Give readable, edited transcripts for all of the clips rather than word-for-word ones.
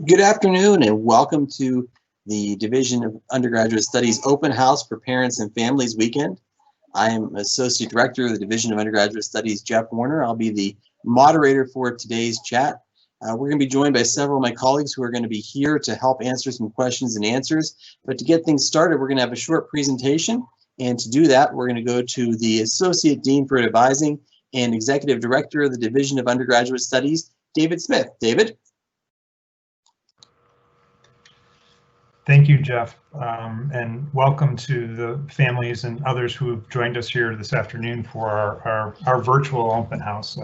Good afternoon and welcome to the Division of Undergraduate Studies Open House for Parents and Families Weekend. I am Associate Director of the Division of Undergraduate Studies, Jeff Warner. I'll be the moderator for today's chat. We're going to be joined by several of my colleagues who are going to be here to help answer some questions and answers. But to get things started, we're going to have a short presentation. And to do that, we're going to go to the Associate Dean for Advising and Executive Director of the Division of Undergraduate Studies, David Smith. David? Thank you, Jeff, and welcome to the families and others who have joined us here this afternoon for our virtual open house.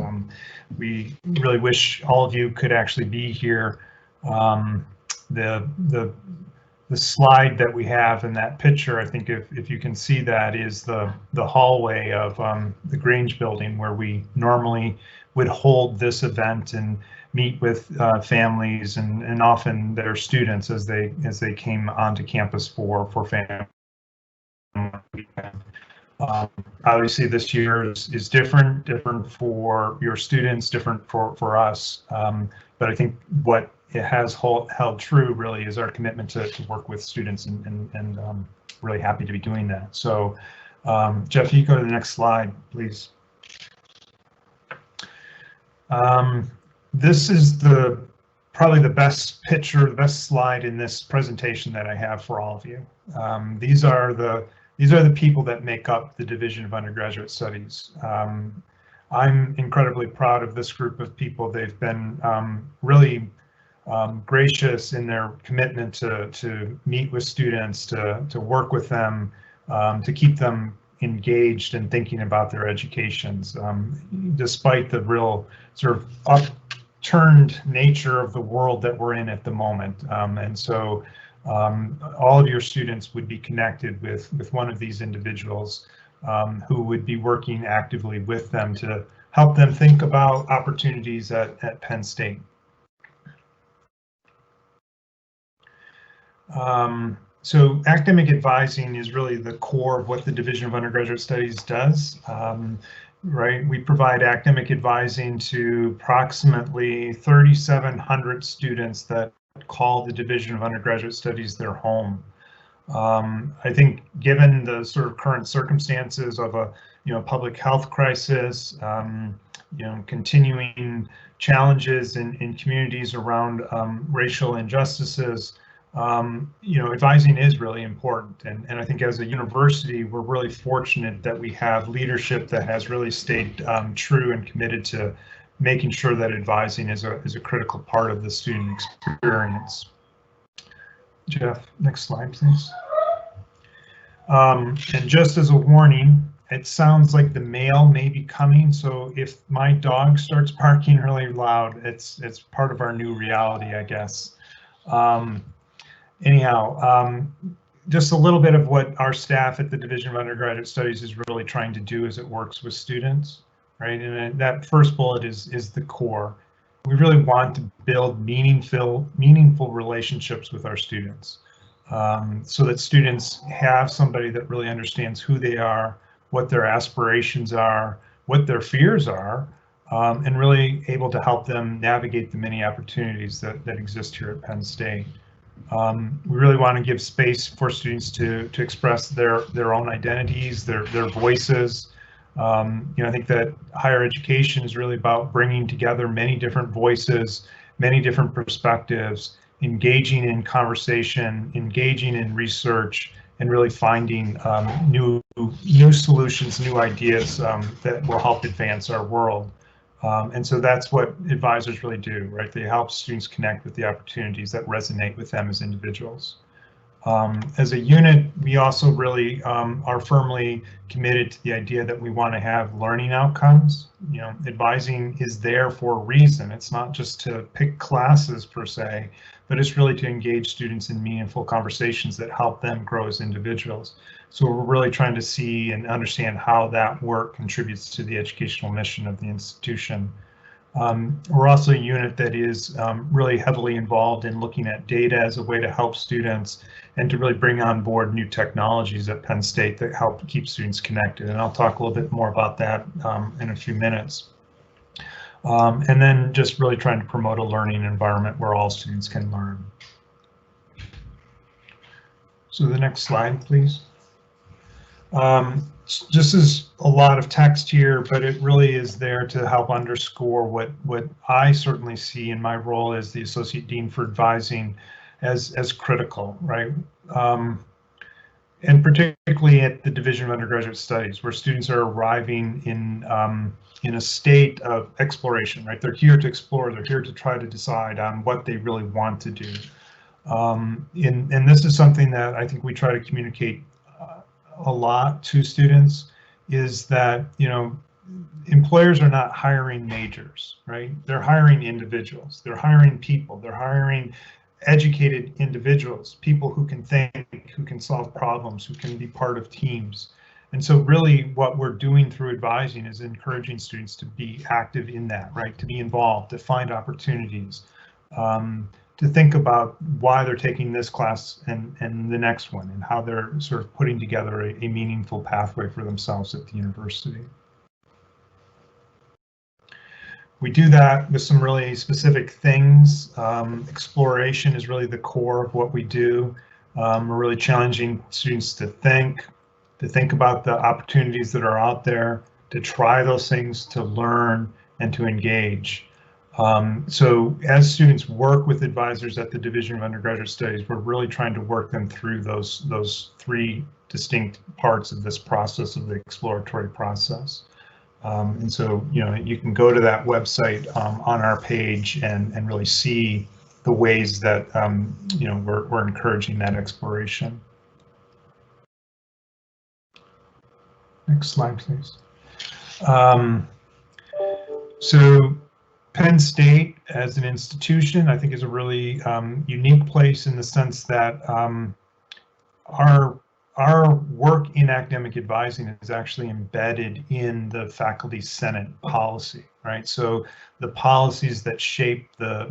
We really wish all of you could actually be here. The slide that we have in that picture, I think if you can see that, is the hallway of the Grange building where we normally would hold this event and meet with families and often their students as they came onto campus for family weekend. Obviously this year is different for your students, different for us, but I think what it has held true really is our commitment to work with students and really happy to be doing that. So Jeff, you go to the next slide, please. This is probably the best picture, the best slide in this presentation that I have for all of you. These are the people that make up the Division of Undergraduate Studies. I'm incredibly proud of this group of people. They've been really gracious in their commitment to meet with students, to work with them, to keep them engaged and thinking about their educations, despite the real sort of upturned nature of the world that we're in at the moment. And so all of your students would be connected with one of these individuals who would be working actively with them to help them think about opportunities at Penn State. So academic advising is really the core of what the Division of Undergraduate Studies does. Right, we provide academic advising to approximately 3,700 students that call the Division of Undergraduate Studies their home. I think given the sort of current circumstances of a public health crisis, continuing challenges in communities around racial injustices, advising is really important, and I think as a university we're really fortunate that we have leadership that has really stayed true and committed to making sure that advising is a critical part of the student experience. Jeff, next slide please. And just as a warning, it sounds like the mail may be coming, so if my dog starts barking really loud, it's part of our new reality, I guess. Anyhow, just a little bit of what our staff at the Division of Undergraduate Studies is really trying to do as it works with students, right? And that first bullet is the core. We really want to build meaningful relationships with our students, so that students have somebody that really understands who they are, what their aspirations are, what their fears are, and really able to help them navigate the many opportunities that exist here at Penn State. We really want to give space for students to express their own identities, their voices. I think that higher education is really about bringing together many different voices, many different perspectives, engaging in conversation, engaging in research, and really finding new solutions, new ideas that will help advance our world. And so that's what advisors really do, right? They help students connect with the opportunities that resonate with them as individuals. As a unit, we also really are firmly committed to the idea that we want to have learning outcomes. Advising is there for a reason. It's not just to pick classes per se, but it's really to engage students in meaningful conversations that help them grow as individuals. So we're really trying to see and understand how that work contributes to the educational mission of the institution. We're also a unit that is really heavily involved in looking at data as a way to help students and to really bring on board new technologies at Penn State that help keep students connected. And I'll talk a little bit more about that in a few minutes. And then just really trying to promote a learning environment where all students can learn. So the next slide, please. This is a lot of text here, but it really is there to help underscore what I certainly see in my role as the Associate Dean for Advising as critical, right? And particularly at the Division of Undergraduate Studies, where students are arriving in a state of exploration, right? They're here to explore, they're here to try to decide on what they really want to do. And this is something that I think we try to communicate a lot to students, is that, you know, employers are not hiring majors, right? They're hiring individuals, they're hiring people, they're hiring educated individuals, people who can think, who can solve problems, who can be part of teams. And so really what we're doing through advising is encouraging students to be active in that, right? To be involved, to find opportunities, to think about why they're taking this class and the next one, and how they're sort of putting together a meaningful pathway for themselves at the university. We do that with some really specific things. Exploration is really the core of what we do. We're really challenging students to think about the opportunities that are out there, to try those things, to learn, and to engage. So as students work with advisors at the Division of Undergraduate Studies, we're really trying to work them through those three distinct parts of this process, of the exploratory process. And so, you know, you can go to that website on our page and really see the ways that, you know, we're encouraging that exploration. Next slide, please. So Penn State as an institution, I think, is a really unique place in the sense that our work in academic advising is actually embedded in the faculty senate policy, right? So the policies that shape the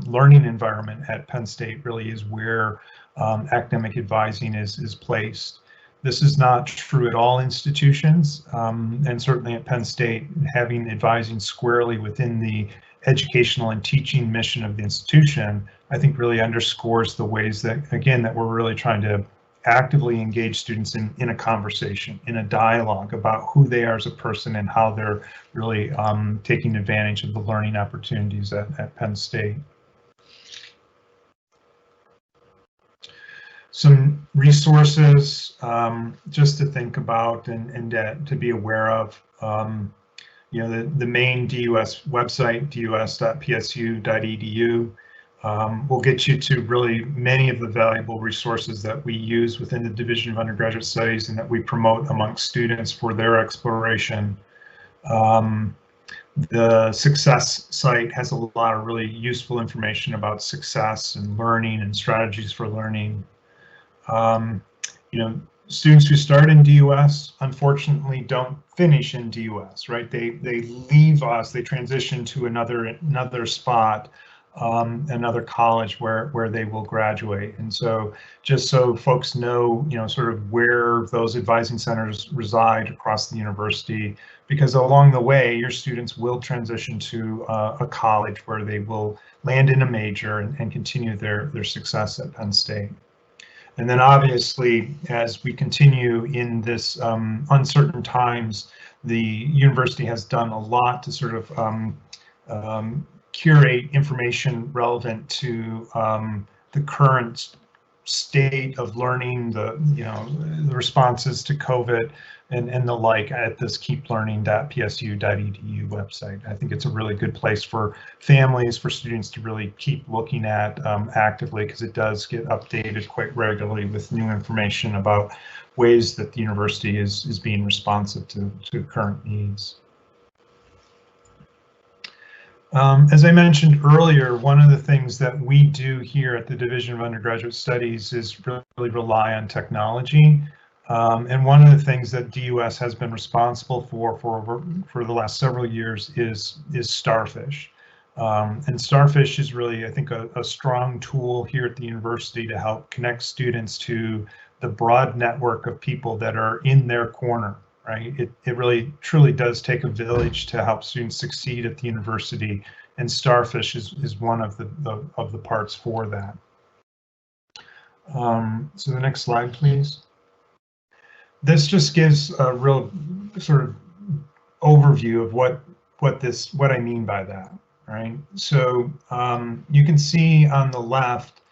learning environment at Penn State really is where academic advising is placed. This is not true at all institutions, and certainly at Penn State, having advising squarely within the educational and teaching mission of the institution, I think really underscores the ways that, again, that we're really trying to actively engage students in a conversation, in a dialogue about who they are as a person and how they're really taking advantage of the learning opportunities at Penn State. Some resources just to think about and to be aware of. You know, the main DUS website, dus.psu.edu, will get you to really many of the valuable resources that we use within the Division of Undergraduate Studies and that we promote amongst students for their exploration. The success site has a lot of really useful information about success and learning and strategies for learning. You know, students who start in DUS unfortunately don't finish in DUS, right? They leave us, they transition to another spot, another college where they will graduate. And so just so folks know, you know, sort of where those advising centers reside across the university, because along the way your students will transition to a college where they will land in a major and continue their success at Penn State. And then obviously, as we continue in this uncertain times, the university has done a lot to sort of curate information relevant to the current state of learning, the responses to COVID and the like at this keeplearning.psu.edu website. I think it's a really good place for families, for students to really keep looking at actively, because it does get updated quite regularly with new information about ways that the university is being responsive to current needs. As I mentioned earlier, one of the things that we do here at the Division of Undergraduate Studies is really rely on technology. And one of the things that DUS has been responsible for the last several years is Starfish. And Starfish is really, I think, a strong tool here at the university to help connect students to the broad network of people that are in their corner, right? It really truly does take a village to help students succeed at the university, and Starfish is one of the parts for that. So the next slide, please. This just gives a real sort of overview of what I mean by that, right? So you can see on the left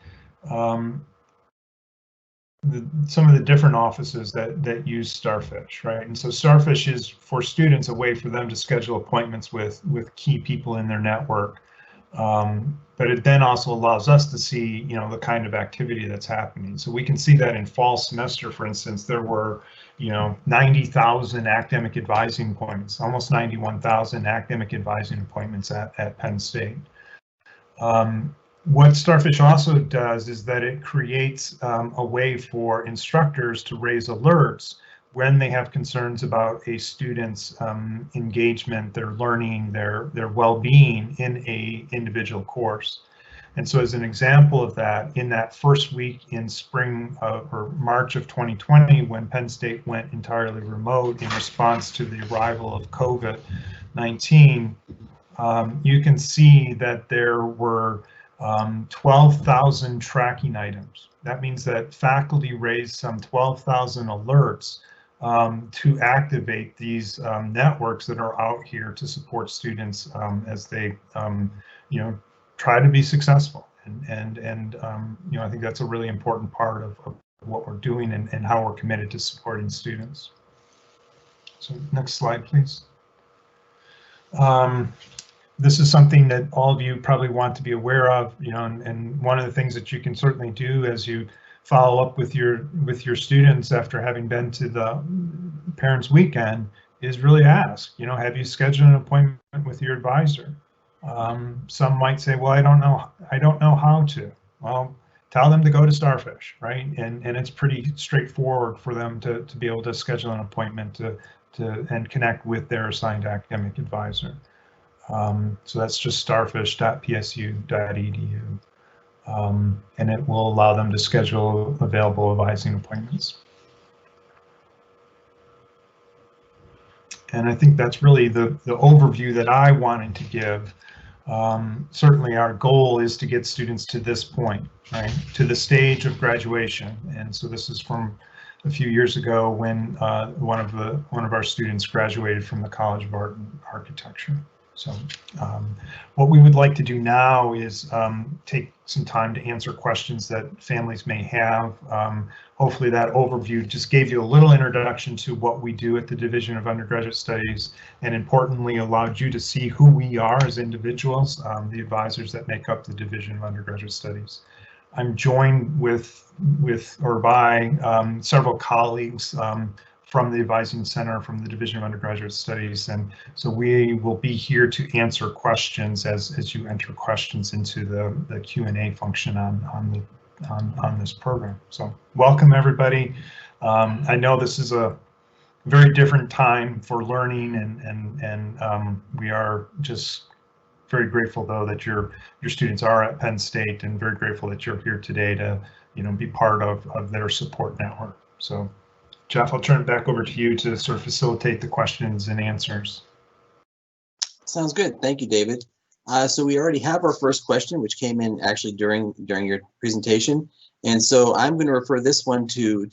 some of the different offices that use Starfish, right? And so Starfish is for students a way for them to schedule appointments with key people in their network. But it then also allows us to see, the kind of activity that's happening. So we can see that in fall semester, for instance, there were, 90,000 academic advising appointments, almost 91,000 academic advising appointments at Penn State. What Starfish also does is that it creates a way for instructors to raise alerts when they have concerns about a student's engagement, their learning, their well-being in a individual course. And so as an example of that, in that first week in spring or March of 2020, when Penn State went entirely remote in response to the arrival of COVID-19, you can see that there were 12,000 tracking items. That means that faculty raised some 12,000 alerts to activate these networks that are out here to support students as they, try to be successful. And I think that's a really important part of what we're doing and how we're committed to supporting students. So next slide, please. This is something that all of you probably want to be aware of, and one of the things that you can certainly do as you follow up with your students after having been to the Parents' Weekend is really ask, have you scheduled an appointment with your advisor? Some might say, well, I don't know how to. Well, tell them to go to Starfish, right? And it's pretty straightforward for them to be able to schedule an appointment and connect with their assigned academic advisor. So that's just starfish.psu.edu. And it will allow them to schedule available advising appointments. And I think that's really the overview that I wanted to give. Certainly our goal is to get students to this point, right, to the stage of graduation. And so this is from a few years ago when one of our students graduated from the College of Art and Architecture. So what we would like to do now is take some time to answer questions that families may have. Hopefully that overview just gave you a little introduction to what we do at the Division of Undergraduate Studies, and importantly allowed you to see who we are as individuals, the advisors that make up the Division of Undergraduate Studies. I'm joined by several colleagues from the Advising Center, from the Division of Undergraduate Studies, and so we will be here to answer questions as you enter questions into the Q&A function on this program. So welcome everybody. I know this is a very different time for learning, and we are just very grateful though that your students are at Penn State, and very grateful that you're here today to be part of their support network. So Jeff, I'll turn it back over to you to sort of facilitate the questions and answers. Sounds good. Thank you, David. So we already have our first question, which came in actually during your presentation. And so I'm going to refer this one to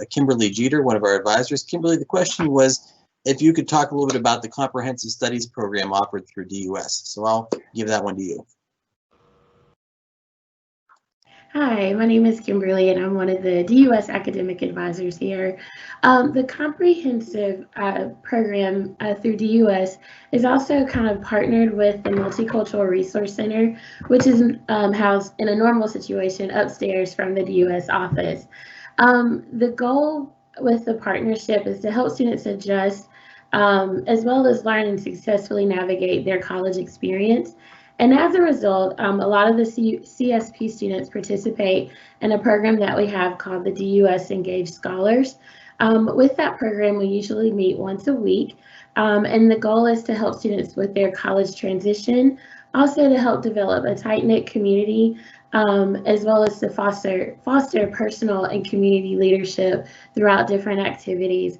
Kimberly Jeter, one of our advisors. Kimberly, the question was if you could talk a little bit about the Comprehensive Studies program offered through DUS. So I'll give that one to you. Hi, my name is Kimberly, and I'm one of the DUS academic advisors here. The comprehensive program through DUS is also kind of partnered with the Multicultural Resource Center, which is housed in a normal situation upstairs from the DUS office. The goal with the partnership is to help students adjust as well as learn and successfully navigate their college experience. And as a result, a lot of the CSP students participate in a program that we have called the DUS Engaged Scholars. With that program, we usually meet once a week, and the goal is to help students with their college transition, also to help develop a tight-knit community as well as to foster personal and community leadership throughout different activities.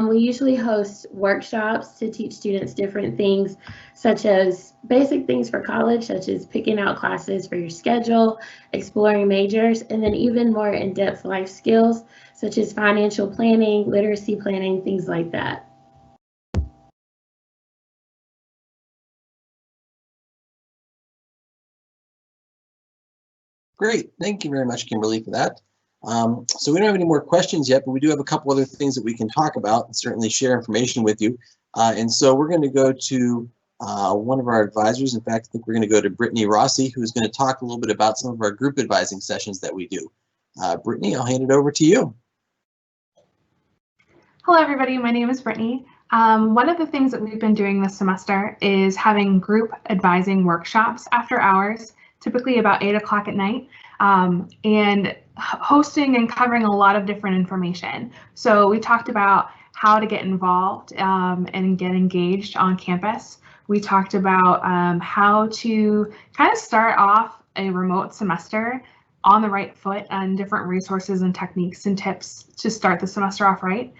We usually host workshops to teach students different things, such as basic things for college, such as picking out classes for your schedule, exploring majors, and then even more in-depth life skills, such as financial planning, literacy planning, things like that. Great, thank you very much, Kimberly, for that. So we don't have any more questions yet, but we do have a couple other things that we can talk about and certainly share information with you. And so we're going to go to one of our advisors. In fact, I think we're going to go to Brittany Rossi, who's going to talk a little bit about some of our group advising sessions that we do. Brittany, I'll hand it over to you. Hello, everybody. My name is Brittany. One of the things that we've been doing this semester is having group advising workshops after hours, typically about 8 o'clock at night, and hosting and covering a lot of different information. So we talked about how to get involved and get engaged on campus. We talked about how to kind of start off a remote semester on the right foot and different resources and techniques and tips to start the semester off right.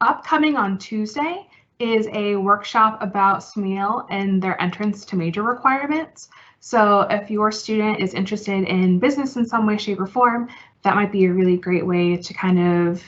Upcoming on Tuesday is a workshop about SMEAL and their entrance to major requirements. So if your student is interested in business in some way, shape, or form, that might be a really great way to kind of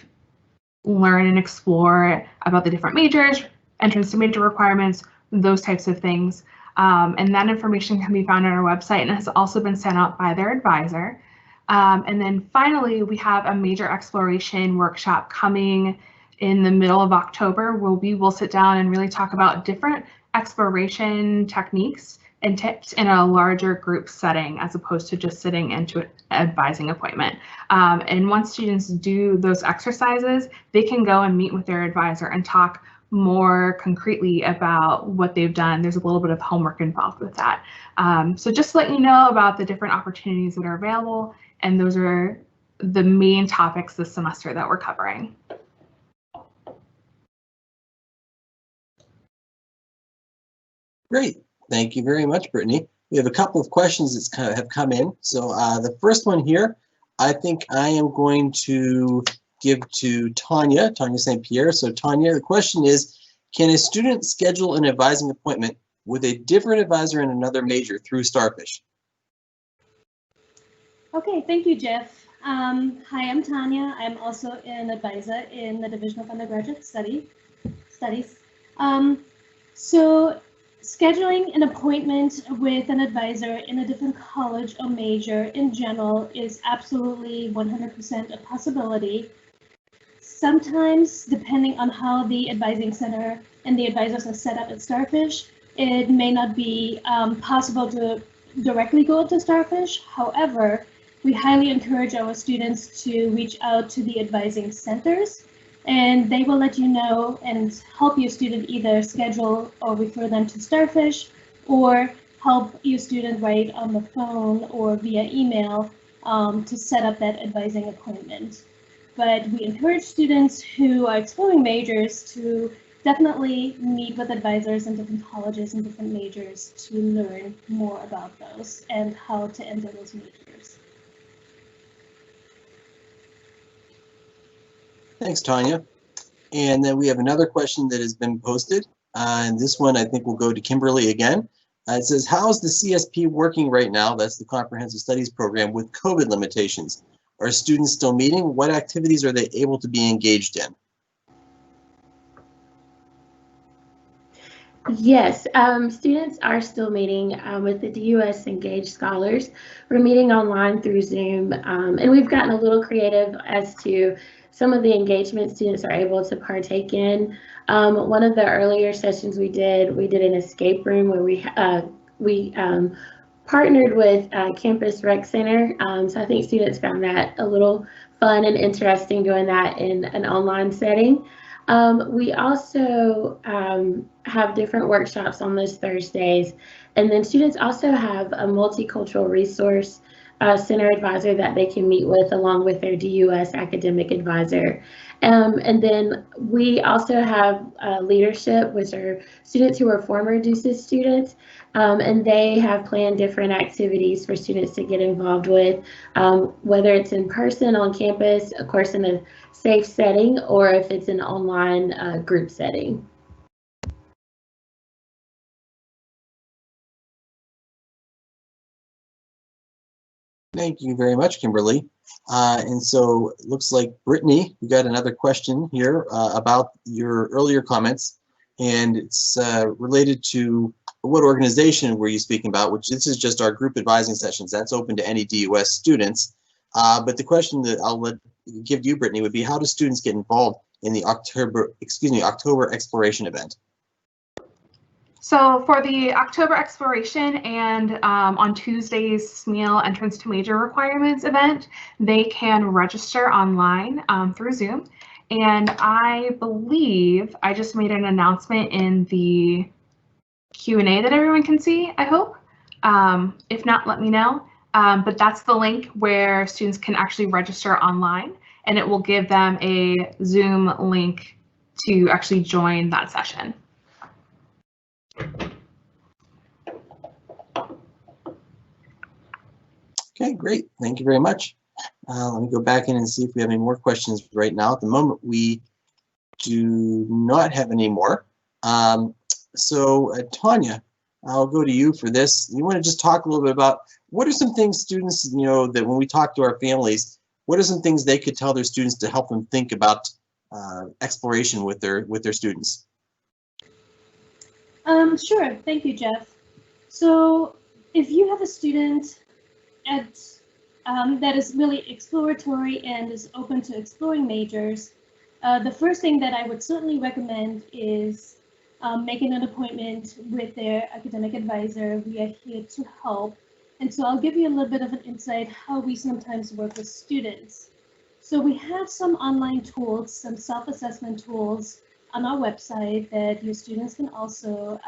learn and explore about the different majors, entrance to major requirements, those types of things. And that information can be found on our website and has also been sent out by their advisor. And then finally, we have a major exploration workshop coming in the middle of October, where we will sit down and really talk about different exploration techniques and tips in a larger group setting, as opposed to just sitting into an advising appointment. And once students do those exercises, they can go and meet with their advisor and talk more concretely about what they've done. There's a little bit of homework involved with that. So just to let you know about the different opportunities that are available, and those are the main topics this semester that we're covering. Great, thank you very much, Brittany. We have a couple of questions that have come in. So the first one here, I think I am going to give to Tanya St. Pierre. So Tanya, the question is, can a student schedule an advising appointment with a different advisor in another major through Starfish? Okay, thank you, Jeff. Hi, I'm Tanya. I'm also an advisor in the Division of Undergraduate Studies. So scheduling an appointment with an advisor in a different college or major in general is absolutely 100% a possibility. Sometimes, depending on how the advising center and the advisors are set up at Starfish, it may not be possible to directly go to Starfish. However, we highly encourage our students to reach out to the advising centers, and they will let you know and help your student either schedule or refer them to Starfish, or help your student write on the phone or via email to set up that advising appointment. But we encourage students who are exploring majors to definitely meet with advisors in different colleges and different majors to learn more about those and how to enter those majors. Thanks, Tanya. And then we have another question that has been posted. And this one I think will go to Kimberly again. It says, how is the CSP working right now? That's the Comprehensive Studies Program, with COVID limitations. Are students still meeting? What activities are they able to be engaged in? Yes, students are still meeting with the DUS Engaged Scholars. We're meeting online through Zoom, and we've gotten a little creative as to some of the engagement students are able to partake in. One of the earlier sessions we did an escape room where we partnered with Campus Rec Center. So I think students found that a little fun and interesting doing that in an online setting. We also have different workshops on those Thursdays, and then students also have a multicultural resource center advisor that they can meet with along with their DUS academic advisor. And then we also have leadership, which are students who are former DUS students, and they have planned different activities for students to get involved with, whether it's in person on campus, of course in a safe setting, or if it's an online group setting. Thank you very much, Kimberly. And so it looks like Brittany, we got another question here about your earlier comments, and it's related to what organization were you speaking about, which this is just our group advising sessions. That's open to any DUS students. But the question that I'll give you, Brittany, would be how do students get involved in the October exploration event? So for the October exploration and on Tuesday's SMEAL entrance to major requirements event, they can register online through Zoom. And I believe I just made an announcement in the Q&A that everyone can see, I hope. If not, let me know. But that's the link where students can actually register online, and it will give them a Zoom link to actually join that session. Okay, great. Thank you very much. Let me go back in and see if we have any more questions right now. At the moment, we do not have any more. So Tanya, I'll go to you for this. You want to just talk a little bit about what are some things students, you know, that when we talk to our families, what are some things they could tell their students to help them think about exploration with their students? Sure. Thank you, Jeff. So if you have a student that is really exploratory and is open to exploring majors, the first thing that I would certainly recommend is making an appointment with their academic advisor. We are here to help. And so I'll give you a little bit of an insight how we sometimes work with students. So we have some online tools, some self-assessment tools on our website that your students can also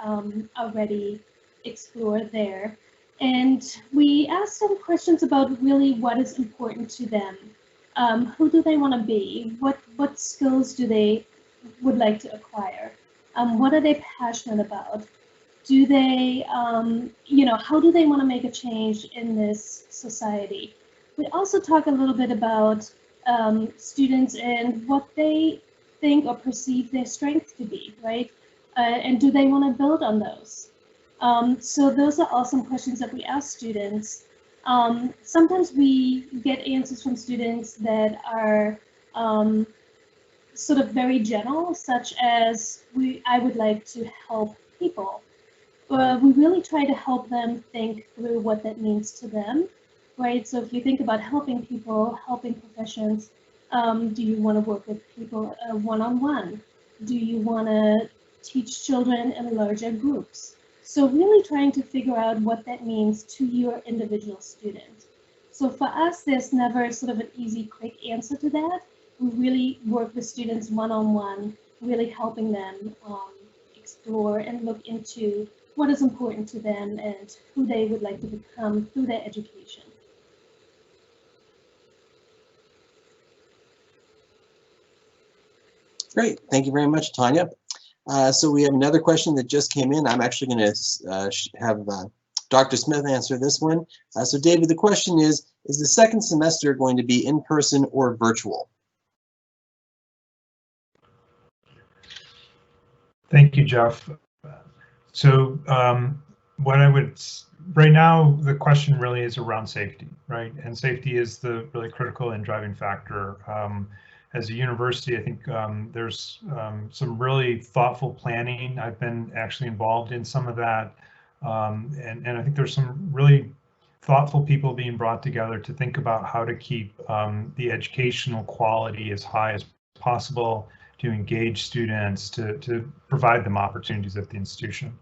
already explore there. And we ask some questions about really what is important to them. Who do they want to be? What skills do they would like to acquire? What are they passionate about? Do they, you know, how do they want to make a change in this society? We also talk a little bit about students and what they think or perceive their strengths to be, right? And do they want to build on those? So those are all some questions that we ask students. Sometimes we get answers from students that are sort of very general, such as I would like to help people. We really try to help them think through what that means to them, right? So if you think about helping people, helping professions, do you want to work with people one-on-one? Do you want to teach children in larger groups? So really trying to figure out what that means to your individual student. So for us, there's never sort of an easy, quick answer to that. We really work with students one-on-one, really helping them explore and look into what is important to them and who they would like to become through their education. Great, thank you very much, Tanya. So we have another question that just came in. I'm actually going to have Dr. Smith answer this one. So David, the question is the second semester going to be in person or virtual? Thank you, Jeff. So what I would, right now, the question really is around safety, right? And safety is the really critical and driving factor. As a university, I think there's some really thoughtful planning. I've been actually involved in some of that. And I think there's some really thoughtful people being brought together to think about how to keep the educational quality as high as possible, to engage students, to provide them opportunities at the institution.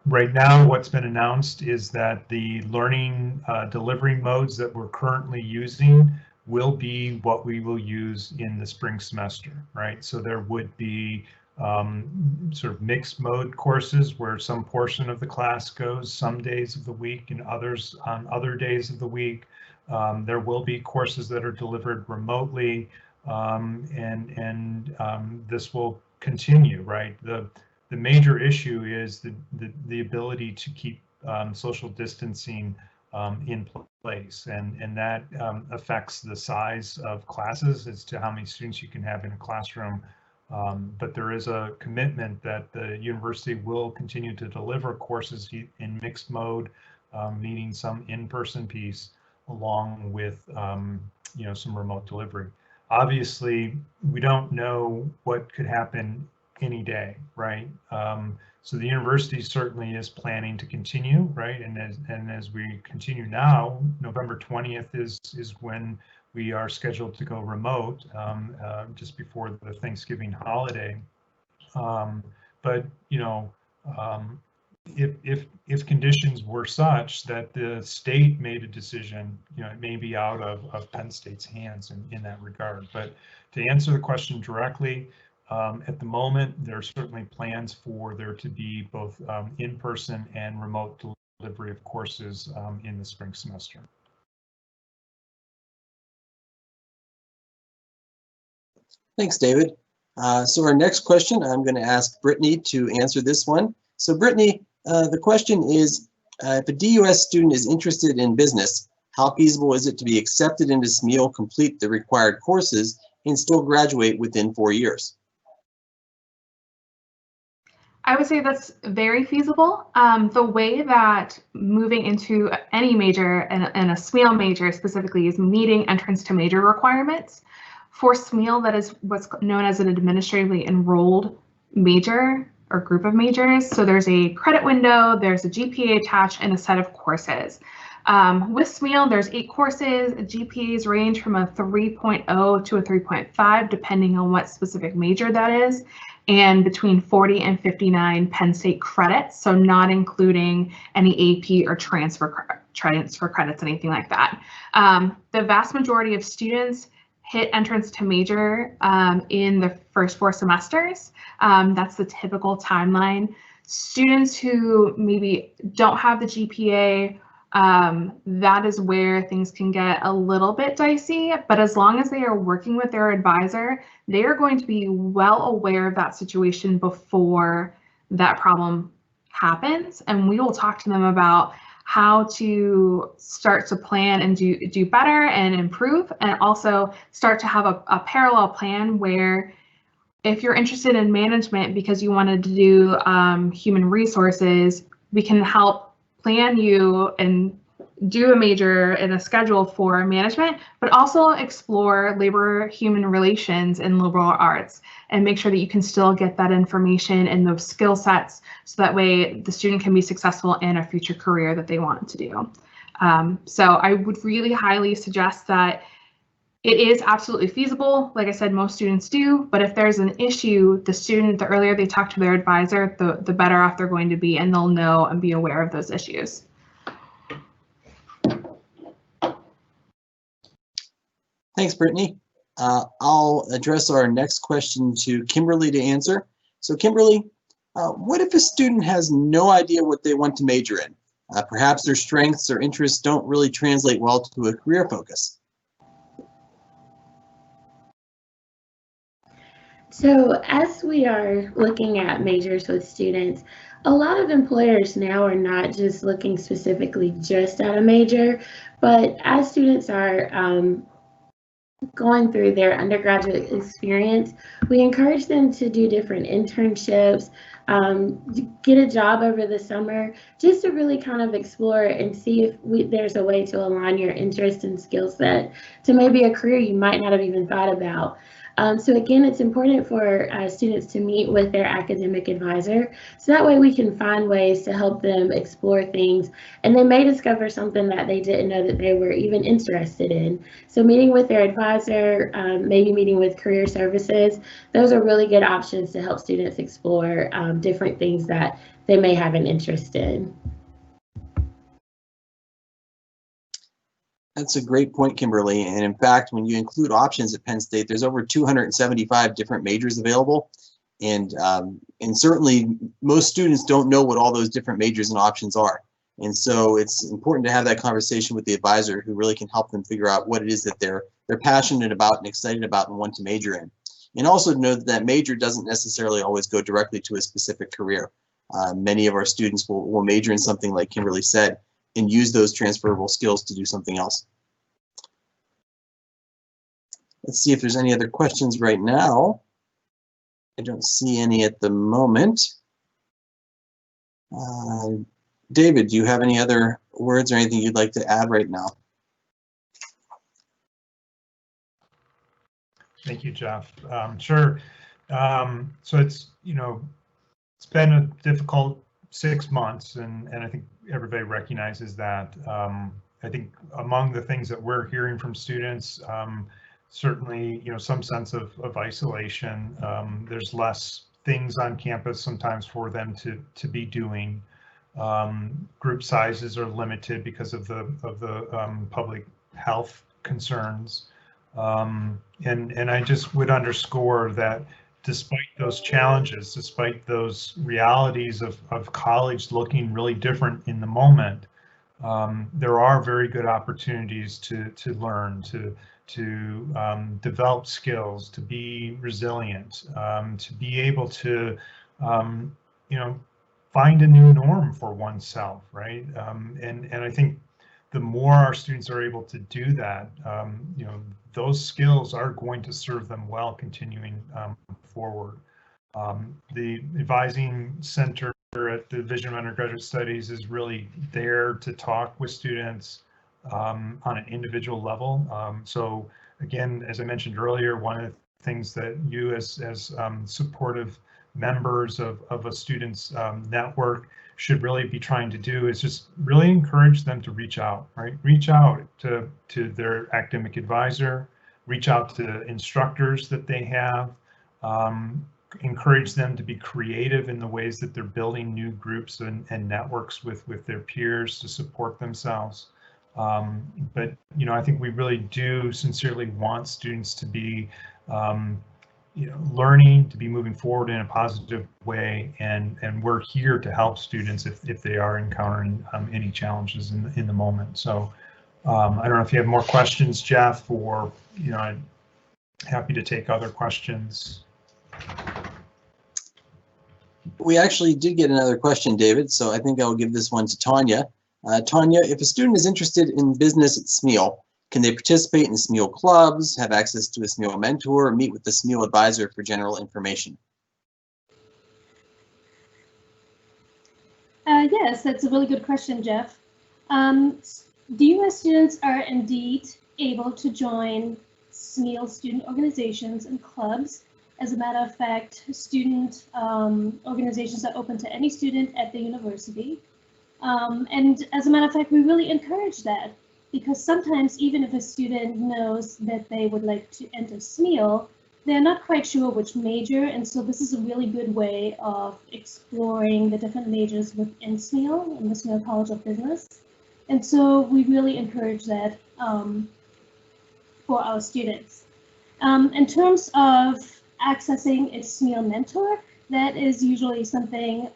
Right now, what's been announced is that the learning delivery modes that we're currently using will be what we will use in the spring semester, right? So there would be sort of mixed mode courses where some portion of the class goes some days of the week and others on other days of the week. There will be courses that are delivered remotely. this will continue, right? The major issue is the ability to keep social distancing in place, and that affects the size of classes as to how many students you can have in a classroom. But there is a commitment that the university will continue to deliver courses in mixed mode, meaning some in-person piece along with some remote delivery. Obviously, we don't know what could happen any day, right? So the university certainly is planning to continue, right? And as we continue now, November 20th is when we are scheduled to go remote, just before the Thanksgiving holiday. But if conditions were such that the state made a decision, it may be out of Penn State's hands in that regard. But to answer the question directly, at the moment, there are certainly plans for there to be both in-person and remote delivery of courses in the spring semester. Thanks, David. So our next question, I'm going to ask Brittany to answer this one. So Brittany, the question is, if a DUS student is interested in business, how feasible is it to be accepted into SMEAL, complete the required courses, and still graduate within 4 years? I would say that's very feasible. The way that moving into any major and a SMEAL major specifically is meeting entrance to major requirements. For SMEAL, that is what's known as an administratively enrolled major or group of majors. So there's a credit window, there's a GPA attached, and a set of courses. With SMEAL, there's 8 courses. GPAs range from a 3.0 to a 3.5, depending on what specific major that is, and between 40 and 59 Penn State credits, so not including any AP or transfer credits, anything like that. The vast majority of students hit entrance to major in the first 4 semesters. That's the typical timeline. Students who maybe don't have the GPA, that is where things can get a little bit dicey, but as long as they are working with their advisor, they are going to be well aware of that situation before that problem happens, and we will talk to them about how to start to plan and do better and improve, and also start to have a parallel plan where if you're interested in management because you wanted to do human resources, we can help plan you and do a major and a schedule for management, but also explore labor, human relations, and liberal arts, and make sure that you can still get that information and those skill sets so that way the student can be successful in a future career that they want to do. So I would really highly suggest that it is absolutely feasible. Like I said, most students do, but if there's an issue, the earlier they talk to their advisor, the better off they're going to be, and they'll know and be aware of those issues. Thanks, Brittany. I'll address our next question to Kimberly to answer. So Kimberly, what if a student has no idea what they want to major in? Perhaps their strengths or interests don't really translate well to a career focus. So as we are looking at majors with students, a lot of employers now are not just looking specifically just at a major, but as students are going through their undergraduate experience, we encourage them to do different internships, get a job over the summer, just to really kind of explore and see if there's a way to align your interest and skill set to maybe a career you might not have even thought about. So again, it's important for students to meet with their academic advisor, so that way we can find ways to help them explore things, and they may discover something that they didn't know that they were even interested in. So meeting with their advisor, maybe meeting with career services, those are really good options to help students explore different things that they may have an interest in. That's a great point, Kimberly. And in fact, when you include options at Penn State, there's over 275 different majors available. And certainly most students don't know what all those different majors and options are. And so it's important to have that conversation with the advisor who really can help them figure out what it is that they're they're passionate about and excited about and want to major in. And also to know that that major doesn't necessarily always go directly to a specific career. Many of our students will major in something like Kimberly said and use those transferable skills to do something else. Let's see if there's any other questions right now. I don't see any at the moment. David, do you have any other words or anything you'd like to add right now? Thank you, Jeff. Sure. So it's, it's been a difficult 6 months, and I think everybody recognizes that. I think among the things that we're hearing from students, certainly, some sense of isolation. There's less things on campus sometimes for them to be doing. Group sizes are limited because of the public health concerns. And I just would underscore that despite those challenges, despite those realities of college looking really different in the moment, there are very good opportunities to learn, to develop skills, to be resilient, to be able to, find a new norm for oneself, right? And I think the more our students are able to do that, those skills are going to serve them well continuing forward. The Advising Center at the Division of Undergraduate Studies is really there to talk with students on an individual level. So again, as I mentioned earlier, one of the things that you as supportive members of a student's network should really be trying to do is just really encourage them to reach out, right? Reach out to their academic advisor, reach out to instructors that they have, encourage them to be creative in the ways that they're building new groups and networks with their peers to support themselves. But I think we really do sincerely want students to be learning, to be moving forward in a positive way, and we're here to help students if they are encountering any challenges in the moment. So I don't know if you have more questions, Jeff, or I'm happy to take other questions. We actually did get another question, David, so I think I'll give this one to Tanya. Tanya, if a student is interested in business at SMEAL, can they participate in SMEAL clubs, have access to a SMEAL mentor, or meet with the SMEAL advisor for general information? Yes, that's a really good question, Jeff. DUS students are indeed able to join SMEAL student organizations and clubs. As a matter of fact, student organizations are open to any student at the university. And as a matter of fact, we really encourage that, because sometimes even if a student knows that they would like to enter SMEAL, they're not quite sure which major, and so this is a really good way of exploring the different majors within SMEAL, in the SMEAL College of Business. And so we really encourage that for our students. In terms of accessing a SMEAL mentor, that is usually something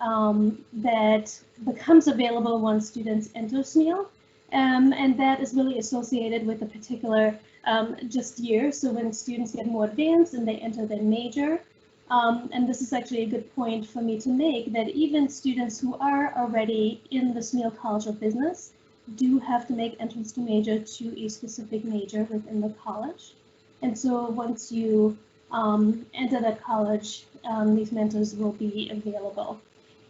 that becomes available once students enter SMEAL, and that is really associated with a particular just year. So when students get more advanced and they enter their major, and this is actually a good point for me to make, that even students who are already in the SMEAL College of Business do have to make entrance to major to a specific major within the college. And so once you enter that college, these mentors will be available.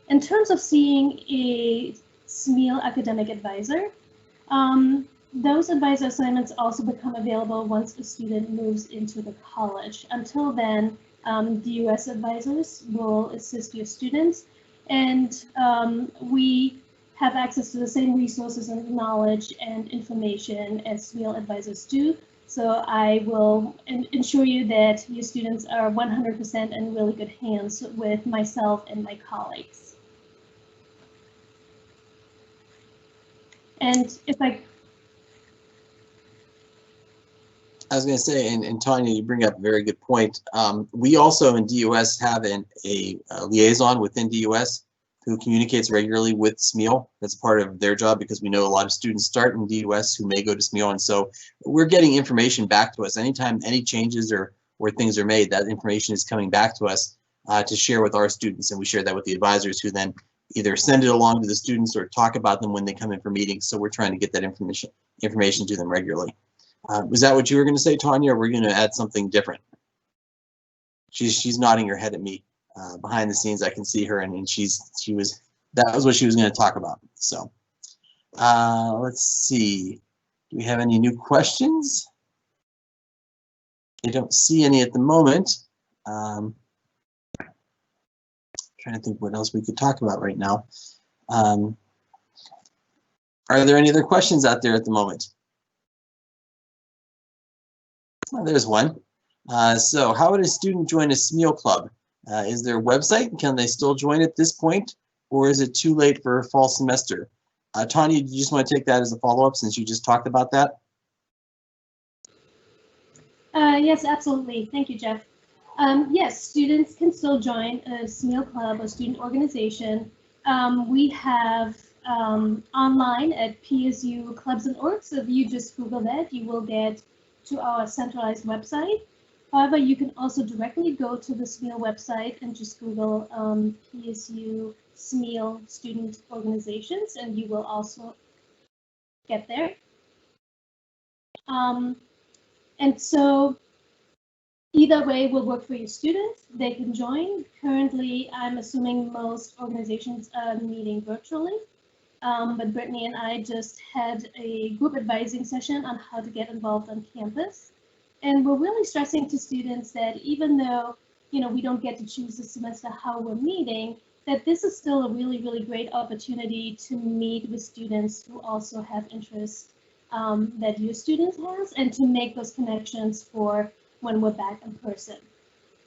In terms of seeing a SMEAL academic advisor, those advisor assignments also become available once a student moves into the college. Until then, DUS advisors will assist your students, and we have access to the same resources and knowledge and information as SMEAL advisors do. So I will ensure you that your students are 100% in really good hands with myself and my colleagues. And if I was going to say, and Tanya, you bring up a very good point. We also in DUS have a liaison within DUS who communicates regularly with SMEAL. That's part of their job because we know a lot of students start in DUS who may go to SMEAL, and so we're getting information back to us. Anytime any changes or things are made, that information is coming back to us to share with our students, and we share that with the advisors who then either send it along to the students or talk about them when they come in for meetings. So we're trying to get that information to them regularly. Was that what you were going to say, Tanya, or were you going to add something different? She's nodding her head at me. Behind the scenes, I can see her, and that was what she was going to talk about. So let's see. Do we have any new questions? I don't see any at the moment. Trying to think what else we could talk about right now. Are there any other questions out there at the moment? Oh, there's one. So how would a student join a SMEAL club? Is there a website? Can they still join at this point, or is it too late for fall semester? Tanya, do you just want to take that as a follow-up since you just talked about that? Yes, absolutely. Thank you, Jeff. Yes, students can still join a SMEAL club or student organization. We have online at PSU Clubs and Orgs. So if you just Google that, you will get to our centralized website. However, you can also directly go to the SMEAL website and just Google PSU SMEAL student organizations, and you will also get there. And so either way will work for your students. They can join. Currently, I'm assuming most organizations are meeting virtually. But Brittany and I just had a group advising session on how to get involved on campus. And we're really stressing to students that even though, we don't get to choose this semester how we're meeting, that this is still a really, really great opportunity to meet with students who also have interests that your student has, and to make those connections for when we're back in person.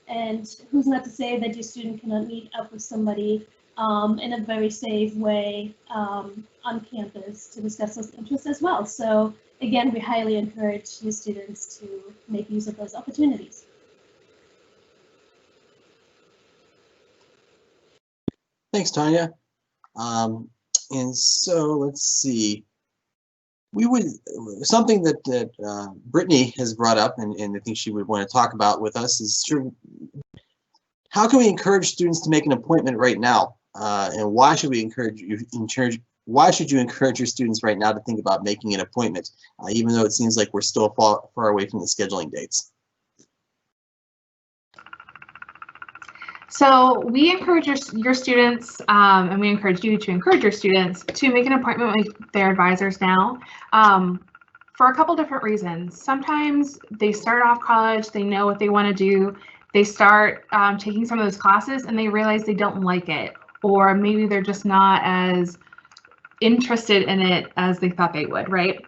And who's not to say that your student cannot meet up with somebody in a very safe way on campus to discuss those interests as well. So again, we highly encourage your students to make use of those opportunities. Thanks, Tanya. And so let's see. Something that Brittany has brought up, and I think she would want to talk about with us, is how can we encourage students to make an appointment right now? And why should we encourage you encourage your students right now to think about making an appointment, even though it seems like we're still far away from the scheduling dates? So we encourage your students, and we encourage you to encourage your students to make an appointment with their advisors now, for a couple different reasons. Sometimes they start off college, they know what they want to do, they start taking some of those classes and they realize they don't like it, or maybe they're just not as interested in it as they thought they would, right?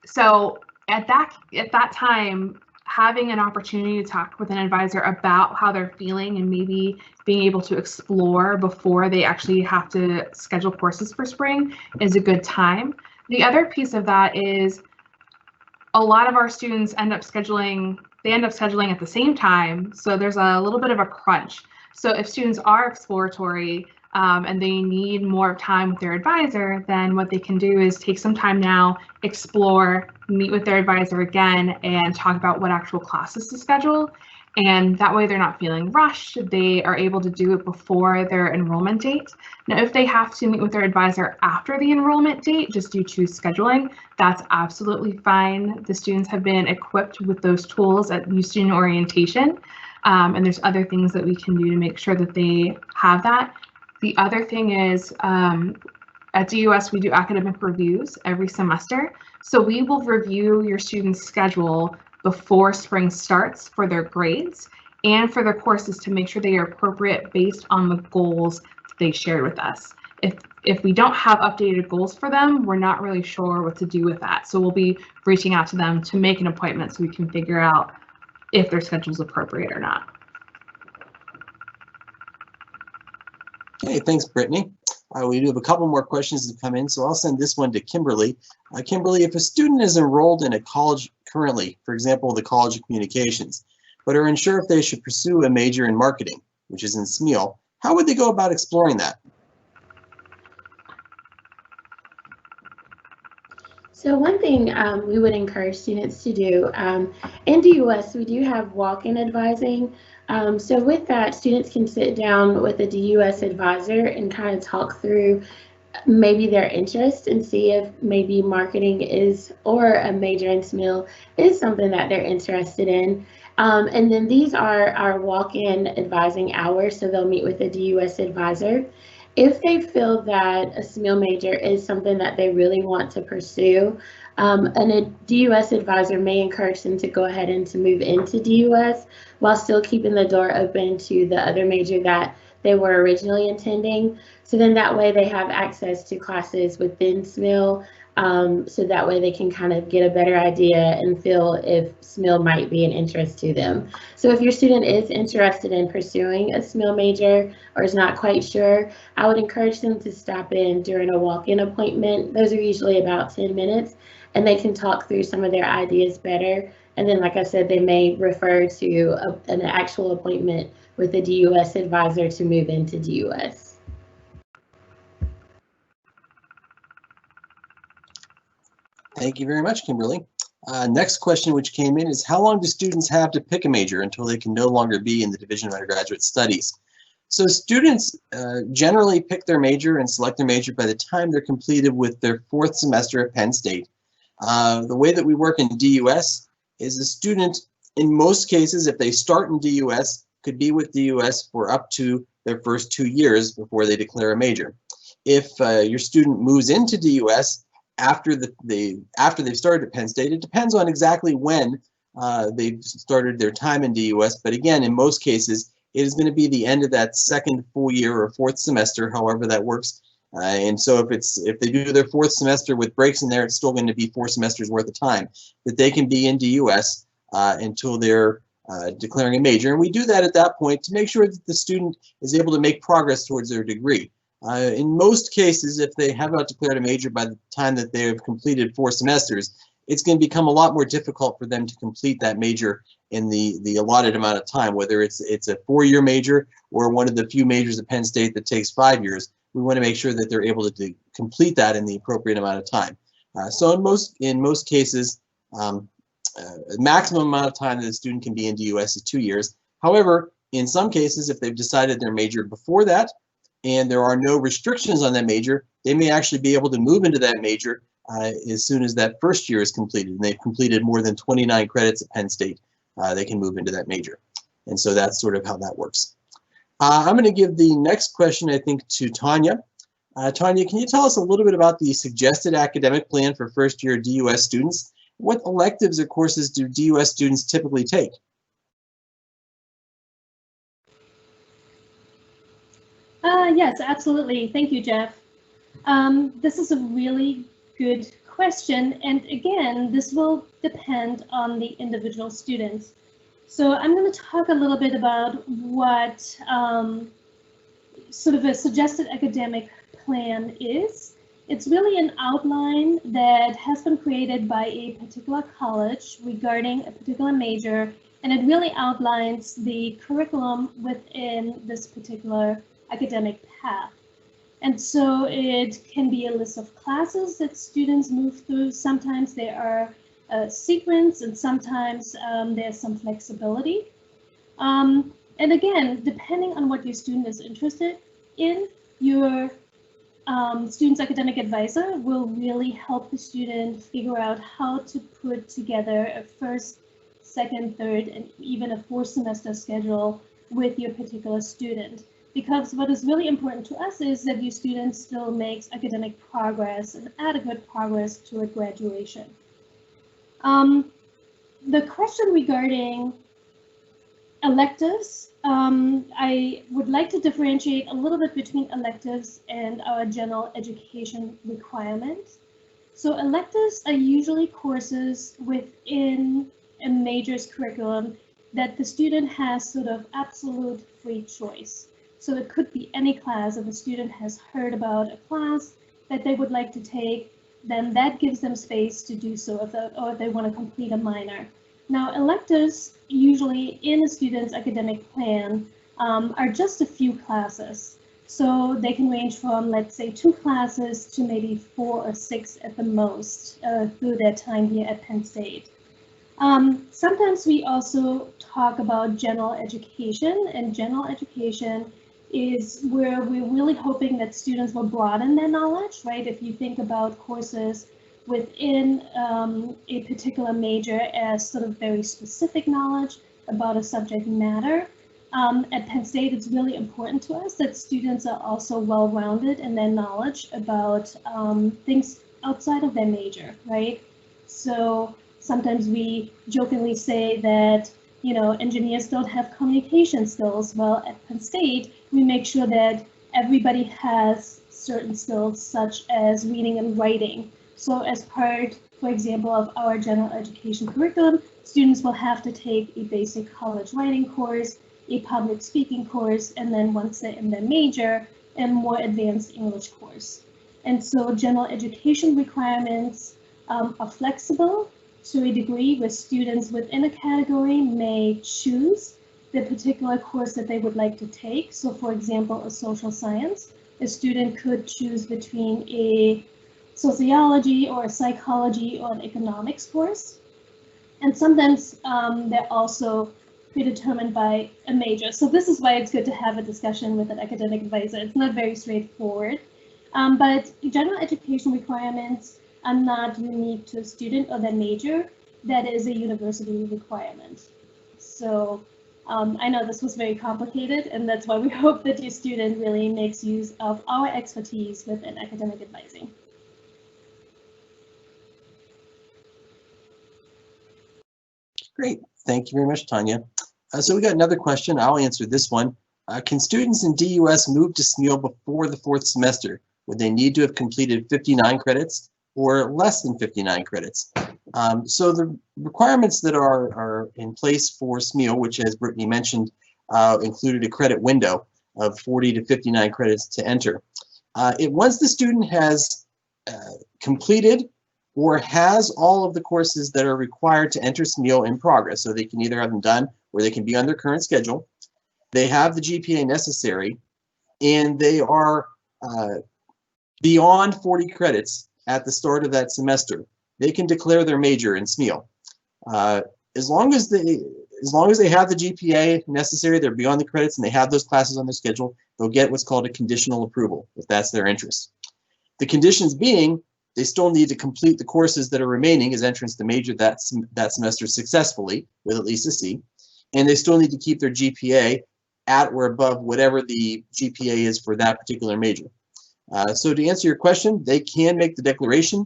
So at that time, having an opportunity to talk with an advisor about how they're feeling and maybe being able to explore before they actually have to schedule courses for spring is a good time. The other piece of that is a lot of our students end up scheduling at the same time, so there's a little bit of a crunch. So if students are exploratory and they need more time with their advisor, then what they can do is take some time now, explore, meet with their advisor again, and talk about what actual classes to schedule. And that way they're not feeling rushed. They are able to do it before their enrollment date. Now, if they have to meet with their advisor after the enrollment date, just due to scheduling, that's absolutely fine. The students have been equipped with those tools at new student orientation. And there's other things that we can do to make sure that they have that. The other thing is, at DUS, we do academic reviews every semester. So we will review your student's schedule before spring starts for their grades and for their courses to make sure they are appropriate based on the goals they shared with us. If we don't have updated goals for them, we're not really sure what to do with that. So we'll be reaching out to them to make an appointment so we can figure out if their schedule is appropriate or not. Okay, thanks, Brittany. We do have a couple more questions to come in, so I'll send this one to Kimberly. Kimberly, if a student is enrolled in a college currently, for example, the College of Communications, but are unsure if they should pursue a major in marketing, which is in SMEAL, how would they go about exploring that? So one thing we would encourage students to do, in DUS, we do have walk-in advising. So with that, students can sit down with a DUS advisor and kind of talk through maybe their interest and see if maybe marketing is, or a major in SMIL is something that they're interested in. And then these are our walk-in advising hours, so they'll meet with a DUS advisor. If they feel that a SMIL major is something that they really want to pursue, and a DUS advisor may encourage them to go ahead and to move into DUS while still keeping the door open to the other major that they were originally intending. So then that way they have access to classes within SMIL, so that way they can kind of get a better idea and feel if SMIL might be an interest to them. So if your student is interested in pursuing a SMIL major or is not quite sure, I would encourage them to stop in during a walk-in appointment. Those are usually about 10 minutes, and they can talk through some of their ideas better. And then, like I said, they may refer to an actual appointment with a DUS advisor to move into DUS. Thank you very much, Kimberly. Next question which came in is, how long do students have to pick a major until they can no longer be in the Division of Undergraduate Studies? So students generally pick their major and select their major by the time they're completed with their 4th semester at Penn State. The way that we work in DUS is a student, in most cases, if they start in DUS, could be with DUS for up to their first 2 years before they declare a major. If your student moves into DUS after they've started at Penn State, it depends on exactly when they've started their time in DUS. But again, in most cases, it is going to be the end of that 2nd full year or 4th semester, however that works. And so if they do their 4th semester with breaks in there, it's still going to be 4 semesters worth of time that they can be in DUS until they're declaring a major. And we do that at that point to make sure that the student is able to make progress towards their degree. In most cases, if they have not declared a major by the time that they have completed 4 semesters, it's going to become a lot more difficult for them to complete that major in the allotted amount of time, whether it's a 4-year major or one of the few majors at Penn State that takes 5 years. We want to make sure that they're able to complete that in the appropriate amount of time. So in most cases, the maximum amount of time that a student can be in DUS is 2 years. However, in some cases, if they've decided their major before that, and there are no restrictions on that major, they may actually be able to move into that major as soon as that 1st year is completed, and they've completed more than 29 credits at Penn State. They can move into that major. And so that's sort of how that works. I'm going to give the next question, I think, to Tanya. Tanya, can you tell us a little bit about the suggested academic plan for 1st-year DUS students? What electives or courses do DUS students typically take? Yes, absolutely. Thank you, Jeff. This is a really good question. And again, this will depend on the individual students. So I'm going to talk a little bit about what sort of a suggested academic plan is. It's really an outline that has been created by a particular college regarding a particular major, and it really outlines the curriculum within this particular academic path. And so it can be a list of classes that students move through. Sometimes there are a sequence, and sometimes there's some flexibility. And again, depending on what your student is interested in, your student's academic advisor will really help the student figure out how to put together a 1st, 2nd, 3rd, and even a 4th semester schedule with your particular student. Because what is really important to us is that your student still makes academic progress and adequate progress toward graduation. The question regarding electives, I would like to differentiate a little bit between electives and our general education requirements. So electives are usually courses within a major's curriculum that the student has sort of absolute free choice. So it could be any class. If a student has heard about a class that they would like to take, then that gives them space to do so, or if they want to complete a minor. Now, electives, usually in a student's academic plan, are just a few classes. So they can range from, let's say, 2 classes to maybe 4 or 6 at the most through their time here at Penn State. Sometimes we also talk about general education, and general education is where we're really hoping that students will broaden their knowledge, right? If you think about courses within a particular major as sort of very specific knowledge about a subject matter, at Penn State, it's really important to us that students are also well-rounded in their knowledge about things outside of their major, right? So sometimes we jokingly say that, you know, engineers don't have communication skills. Well, at Penn State, we make sure that everybody has certain skills such as reading and writing. So as part, for example, of our general education curriculum, students will have to take a basic college writing course, a public speaking course, and then once they're in their major, a more advanced English course. And so general education requirements are flexible to a degree where students within a category may choose the particular course that they would like to take. So for example, a social science, a student could choose between a sociology or a psychology or an economics course. And sometimes they're also predetermined by a major. So this is why it's good to have a discussion with an academic advisor. It's not very straightforward, but general education requirements are not unique to a student or their major. That is a university requirement. So I know this was very complicated, and that's why we hope that your student really makes use of our expertise within academic advising. Great. Thank you very much, Tanya. So we got another question. I'll answer this one. Can students in DUS move to SMEAL before the 4th semester? Would they need to have completed 59 credits or less than 59 credits? So the requirements that are in place for SMEAL, which as Brittany mentioned, included a credit window of 40 to 59 credits to enter. Once the student has completed or has all of the courses that are required to enter SMEAL in progress, so they can either have them done or they can be on their current schedule, they have the GPA necessary, and they are beyond 40 credits at the start of that semester, they can declare their major in SMEAL. As long as they have the GPA necessary, they're beyond the credits, and they have those classes on their schedule, they'll get what's called a conditional approval, if that's their interest. The conditions being, they still need to complete the courses that are remaining as entrance to major that semester successfully with at least a C, and they still need to keep their GPA at or above whatever the GPA is for that particular major. So to answer your question, they can make the declaration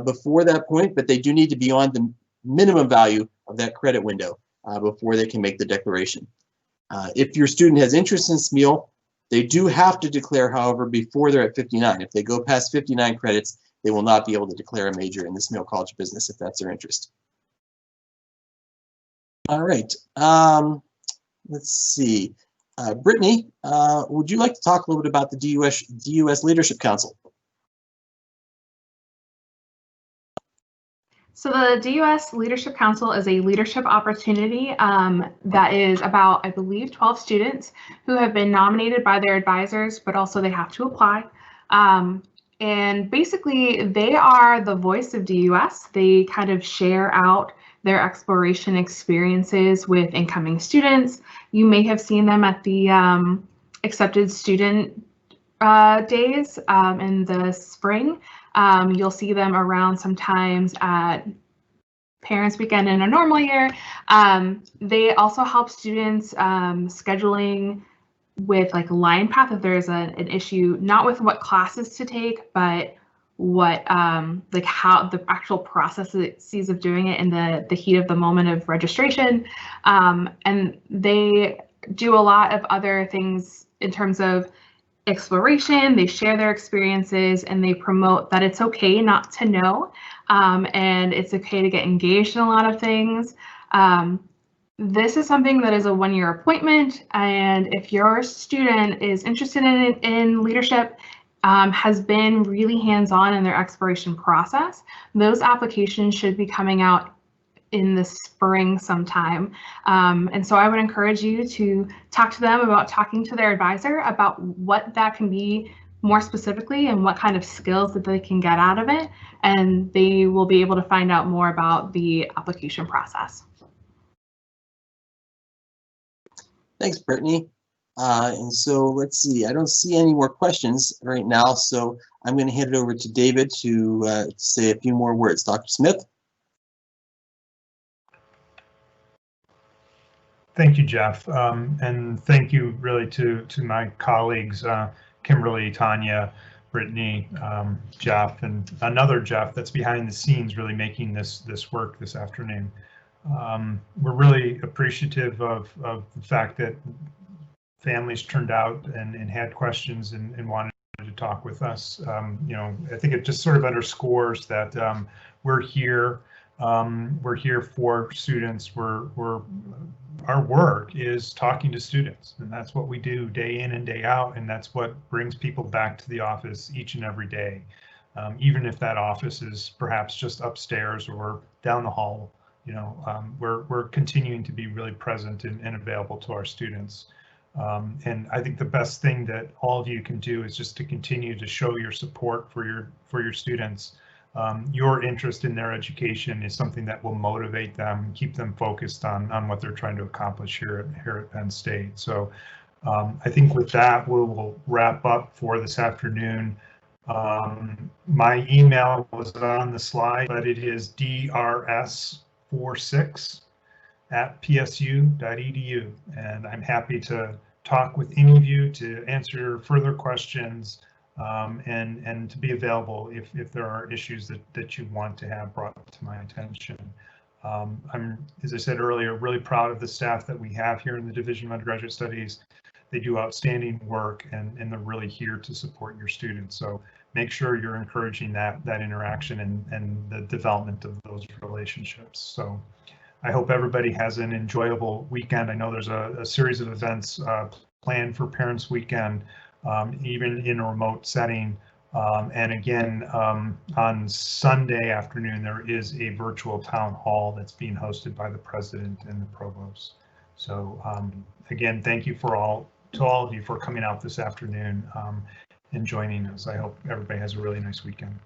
before that point, but they do need to be on the minimum value of that credit window before they can make the declaration. If your student has interest in SMEAL, they do have to declare, however, before they're at 59. If they go past 59 credits, they will not be able to declare a major in the SMEAL College of Business if that's their interest. All right, let's see. Brittany, would you like to talk a little bit about the DUS Leadership Council? So the DUS Leadership Council is a leadership opportunity that is about, I believe, 12 students who have been nominated by their advisors, but also they have to apply. And basically, they are the voice of DUS. They kind of share out their exploration experiences with incoming students. You may have seen them at the accepted student days in the spring. You'll see them around sometimes at Parents Weekend in a normal year. They also help students scheduling with like a line path if there's an issue, not with what classes to take, but what like how the actual processes of doing it in the heat of the moment of registration. And they do a lot of other things in terms of exploration. They share their experiences and they promote that it's okay not to know, and it's okay to get engaged in a lot of things. This is something that is a one-year appointment, and if your student is interested in leadership, has been really hands-on in their exploration process, those applications should be coming out in the spring sometime. And so I would encourage you to talk to them about talking to their advisor about what that can be more specifically and what kind of skills that they can get out of it. And they will be able to find out more about the application process. Thanks, Brittany. And so let's see, I don't see any more questions right now, so I'm going to hand it over to David to say a few more words. Dr. Smith? Thank you, Jeff. And thank you really to my colleagues, Kimberly, Tanya, Brittany, Jeff, and another Jeff that's behind the scenes really making this work this afternoon. We're really appreciative of the fact that families turned out and had questions and wanted to talk with us. You know, I think it just sort of underscores that we're here. We're here for students. Our work is talking to students, and that's what we do day in and day out, and that's what brings people back to the office each and every day. Even if that office is perhaps just upstairs or down the hall, you know, we're continuing to be really present and available to our students. And I think the best thing that all of you can do is just to continue to show your support for your students. Your interest in their education is something that will motivate them, keep them focused on what they're trying to accomplish here at Penn State. So I think with that, we'll wrap up for this afternoon. My email was on the slide, but it is drs46@psu.edu, and I'm happy to talk with any of you to answer further questions. And to be available if there are issues that you want to have brought to my attention. I'm, as I said earlier, really proud of the staff that we have here in the Division of Undergraduate Studies. They do outstanding work and they're really here to support your students. So make sure you're encouraging that interaction and the development of those relationships. So I hope everybody has an enjoyable weekend. I know there's a series of events planned for Parents Weekend. Even in a remote setting. And again, on Sunday afternoon, there is a virtual town hall that's being hosted by the president and the provost. So again, thank you to all of you for coming out this afternoon and joining us. I hope everybody has a really nice weekend.